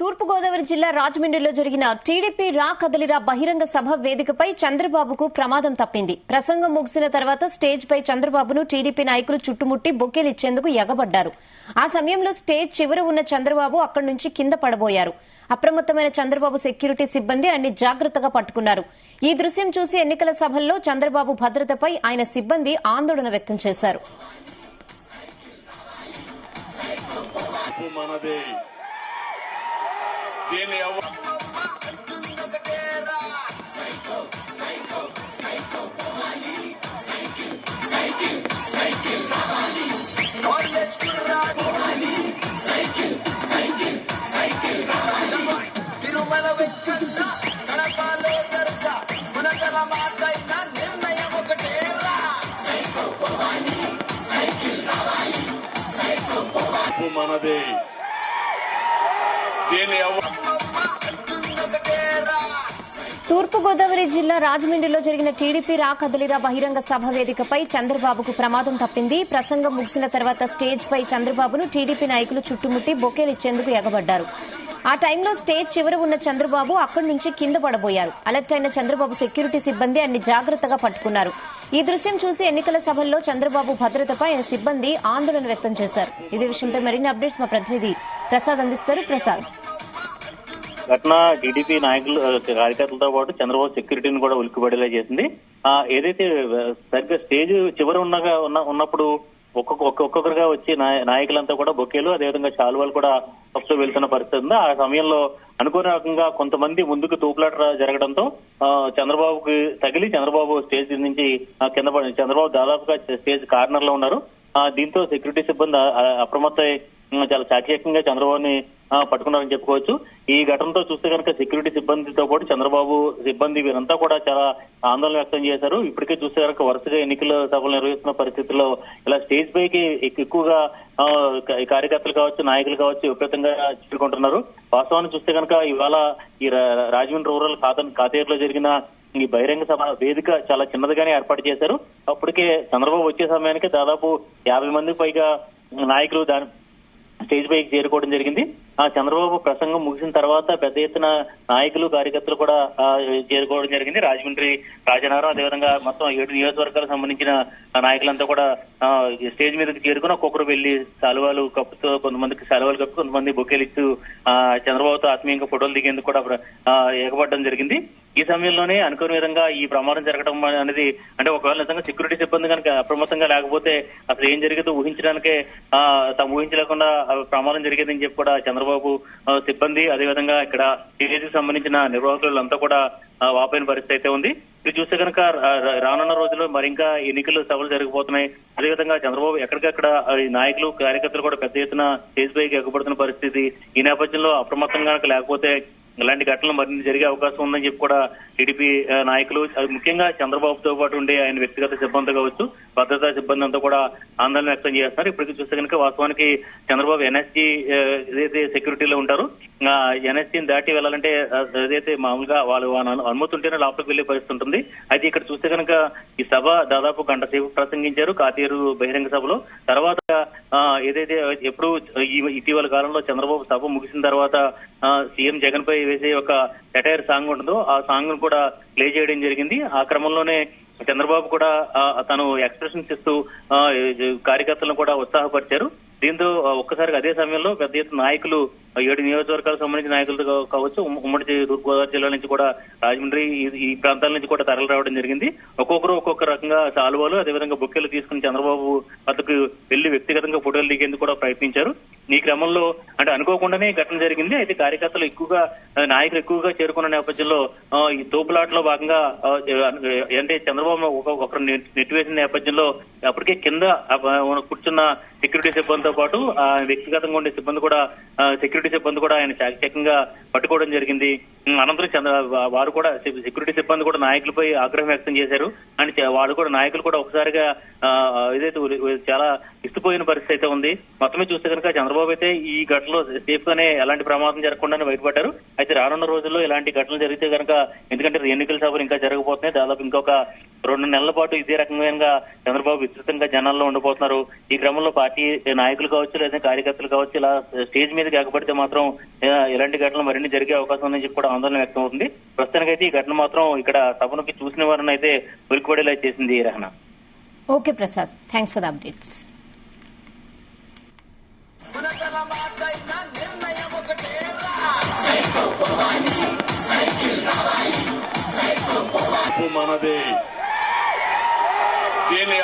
తూర్పుగోదావరి జిల్లా రాజమండ్రిలో జరిగిన టీడీపీ రా కదలిరా బహిరంగ సభ వేదికపై చంద్రబాబుకు ప్రమాదం తప్పింది. ప్రసంగం ముగిసిన తర్వాత స్టేజ్ పై చంద్రబాబును టీడీపీ నాయకులు చుట్టుముట్టి బొకేలిచ్చేందుకు ఎగబడ్డారు. ఆ సమయంలో స్టేజ్ చివర ఉన్న చంద్రబాబు అక్కడి నుంచి కింద పడబోయారు. అప్రమత్తమైన చంద్రబాబు సెక్యూరిటీ సిబ్బంది ఆయన్ని జాగ్రత్తగా పట్టుకున్నారు. ఈ దృశ్యం చూసి ఎన్నికల సభల్లో చంద్రబాబు భద్రతపై ఆయన సిబ్బంది ఆందోళన వ్యక్తం చేశారు. మనదే తూర్పుగోదావరి జిల్లా రాజమండ్రిలో జరిగిన టీడీపీ రా కదలిరా బహిరంగ సభ వేదికపై చంద్రబాబుకు ప్రమాదం తప్పింది. ప్రసంగం ముగిసిన తర్వాత స్టేజ్ పై చంద్రబాబును టీడీపీ నాయకులు చుట్టుముట్టి బొకేలిచ్చేందుకు ఎగబడ్డారు. ఆ టైంలో స్టేజ్ చివర ఉన్న చంద్రబాబు అక్కడి నుంచి కింద పడబోయారు. అలర్ట్ అయిన చంద్రబాబు సెక్యూరిటీ సిబ్బంది అన్ని జాగ్రత్తగా పట్టుకున్నారు. ఈ దృశ్యం చూసి ఎన్నికల సభల్లో చంద్రబాబు భద్రతపై ఆయన సిబ్బంది ఆందోళన వ్యక్తం చేశారు. ఇదే విషయంపై మరిన్ని అప్డేట్స్ మా ప్రతినిధి ప్రసాద్ అందిస్తారు. ప్రసాద్, ఘటన టీడీపీ నాయకులు కార్యకర్తలతో పాటు చంద్రబాబు సెక్యూరిటీని కూడా ఉలిక్కిపడేలా చేసింది. ఏదైతే సరిగ్గా స్టేజ్ చివర ఉన్నప్పుడు ఒక్కొక్కరుగా వచ్చి నాయకులంతా కూడా బొకేలు అదేవిధంగా శాలువాలు కూడా ఫస్ట్ వెళ్తున్న పరిస్థితి ఉంది. ఆ సమయంలో అనుకోని రకంగా కొంతమంది ముందుకు తూపులాట జరగడంతో చంద్రబాబుకి తగిలి చంద్రబాబు స్టేజ్ నుంచి కింద పడి చంద్రబాబు దాదాపుగా స్టేజ్ కార్నర్ లో ఉన్నారు. దీంతో సెక్యూరిటీ సిబ్బంది అప్రమత్తమై చాలా చాకచక్యంగా చంద్రబాబుని పట్టుకున్నారని చెప్పుకోవచ్చు. ఈ ఘటనతో చూస్తే కనుక సెక్యూరిటీ సిబ్బందితో పాటు చంద్రబాబు సిబ్బంది వీరంతా కూడా చాలా ఆందోళన వ్యక్తం చేశారు. ఇప్పటికే చూస్తే కనుక వరుసగా ఎన్నికల సభలు నిర్వహిస్తున్న పరిస్థితుల్లో ఇలా స్టేజ్ పైకి ఎక్కువగా కార్యకర్తలు కావచ్చు, నాయకులు కావచ్చు విపరీతంగా చిక్కుకుంటున్నారు. వాస్తవాన్ని చూస్తే కనుక ఇవాళ ఈ రాజమండ్రి రూరల్ కాతేరులో జరిగిన ఈ బహిరంగ సభ వేదిక చాలా చిన్నదిగానే ఏర్పాటు చేశారు. అప్పటికే చంద్రబాబు వచ్చే సమయానికి దాదాపు 50 మందికి పైగా నాయకులు దాని స్టేజ్ పైకి చేరుకోవడం జరిగింది. చంద్రబాబు ప్రసంగం ముగిసిన తర్వాత పెద్ద ఎత్తున నాయకులు కార్యకర్తలు కూడా చేరుకోవడం జరిగింది. రాజమండ్రి, రాజనగరం అదేవిధంగా మొత్తం 7 నియోజకవర్గాలకు సంబంధించిన నాయకులంతా కూడా స్టేజ్ మీదకి చేరుకుని ఒక్కొక్కరు వెళ్లి శాలువాలు కప్పుతో కొంతమందికి శాలువాలు కప్పు కొంతమంది బొకేలు ఇస్తూ చంద్రబాబుతో ఆత్మీయంగా ఫోటోలు దిగేందుకు కూడా ఎగబడడం జరిగింది. ఈ సమయంలోనే అనుకోని విధంగా ఈ ప్రమాదం జరగడం అనేది అంటే ఒకవేళ నిజంగా సెక్యూరిటీ సిబ్బంది కనుక అప్రమత్తంగా లేకపోతే అసలు ఏం జరిగేదో ఊహించడానికే తాము ఊహించలేకుండా ప్రమాదం జరిగేదని చెప్పి కూడా చంద్రబాబు సిబ్బంది అదేవిధంగా ఇక్కడ టీడీపీకి సంబంధించిన నిర్వాహకులంతా కూడా వాపోయిన పరిస్థితి అయితే ఉంది. ఇది చూస్తే కనుక రానున్న రోజుల్లో మరింకా ఎన్నికలు సభలు జరిగిపోతున్నాయి. అదేవిధంగా చంద్రబాబు ఎక్కడికక్కడ నాయకులు కార్యకర్తలు కూడా పెద్ద ఎత్తున స్టేజ్ పైకి ఎగబడుతున్న పరిస్థితి. ఈ నేపథ్యంలో అప్రమత్తంగా లేకపోతే ఇలాంటి ఘటనలు మరిన్ని జరిగే అవకాశం ఉందని చెప్పి కూడా టీడీపీ నాయకులు ముఖ్యంగా చంద్రబాబుతో పాటు ఉండే ఆయన వ్యక్తిగత సిబ్బంది కావచ్చు, భద్రతా సిబ్బంది అంతా కూడా ఆందోళన వ్యక్తం చేస్తున్నారు. ఇప్పటికీ చూస్తే కనుక వాస్తవానికి చంద్రబాబు ఎన్ఎస్జీ ఏదైతే సెక్యూరిటీలో ఉంటారో ఎన్ఎస్జీని దాటి వెళ్లాలంటే ఏదైతే మామూలుగా వాళ్ళు అనుమతి ఉంటేనే లోపలికి వెళ్లే పరిస్థితి ఉంటుంది. అయితే ఇక్కడ చూస్తే కనుక ఈ సభ దాదాపు గంట సేపు ప్రసంగించారు కాతేరు బహిరంగ సభలో. తర్వాత ఏదైతే ఎప్పుడు ఇటీవల కాలంలో చంద్రబాబు సభ ముగిసిన తర్వాత సీఎం జగన్ పై వేసే ఒక సెటైర్ సాంగ్ ఉంటుందో ఆ సాంగ్ ను కూడా ప్లే చేయడం జరిగింది. ఆ క్రమంలోనే చంద్రబాబు కూడా తను ఎక్స్ప్రెషన్స్ ఇస్తూ కార్యకర్తలను కూడా ఉత్సాహపరిచారు. దీంతో ఒక్కసారిగా అదే సమయంలో పెద్ద ఎత్తున నాయకులు 7 నియోజకవర్గాలకు సంబంధించిన నాయకులు కావచ్చు, ఉమ్మడి తూర్పుగోదావరి జిల్లా నుంచి కూడా రాజమండ్రి ఈ ప్రాంతాల నుంచి కూడా తరలి రావడం జరిగింది. ఒక్కొక్కరు ఒక్కొక్క రకంగా శాలువాలు అదేవిధంగా బొక్కెలు తీసుకుని చంద్రబాబు వద్దకు వెళ్లి వ్యక్తిగతంగా ఫోటోలు దిగేందుకు కూడా ప్రయత్నించారు. ఈ క్రమంలో అంటే అనుకోకుండానే ఘటన జరిగింది. అయితే కార్యకర్తలు ఎక్కువగా నాయకులు ఎక్కువగా చేరుకున్న నేపథ్యంలో ఈ తోపులాటలో భాగంగా అంటే చంద్రబాబు ఒకరు నెట్టివేసిన నేపథ్యంలో అప్పటికే కింద కూర్చున్న సెక్యూరిటీ సిబ్బందితో పాటు వ్యక్తిగతంగా ఉండే సిబ్బంది కూడా సెక్యూరిటీ సిబ్బంది కూడా ఆయన చాకచక్యంగా పట్టుకోవడం జరిగింది. అనంతరం వారు కూడా సెక్యూరిటీ సిబ్బంది కూడా నాయకులపై ఆగ్రహం వ్యక్తం చేశారు. అండ్ వాళ్ళు కూడా నాయకులు కూడా ఒకసారిగా ఏదైతే చాలా ఇస్తుపోయిన పరిస్థితి అయితే ఉంది. మొత్తమే చూస్తే కనుక చంద్రబాబు అయితే ఈ ఘటనలో సేఫ్ గానే ఎలాంటి ప్రమాదం జరగకుండానే బయటపడ్డారు. అయితే రానున్న రోజుల్లో ఇలాంటి ఘటనలు జరిగితే కనుక, ఎందుకంటే ఎన్నికల సభలు ఇంకా జరగబోతున్నాయి, దాదాపు ఇంకొక 2 నెలల పాటు ఇదే రకంగా చంద్రబాబు విస్తృతంగా జనాల్లో ఉండిపోతున్నారు. ఈ క్రమంలో పార్టీ నాయకులు కావచ్చు లేదా కార్యకర్తలు కావచ్చు ఇలా స్టేజ్ మీదకి ఎగబడితే మాత్రం ఇలాంటి ఘటనలు మరిన్ని జరిగే అవకాశం ఉందని చెప్పి కూడా ఆందోళన వ్యక్తం అవుతుంది. ప్రస్తుతానికైతే ఈ ఘటన మాత్రం ఇక్కడ సభనుకి చూసిన వారిని అయితే ఉలిక్కిపడేలా చేసింది. Rahana. Okay Prasad, thanks for the updates. మనదే దీన్ని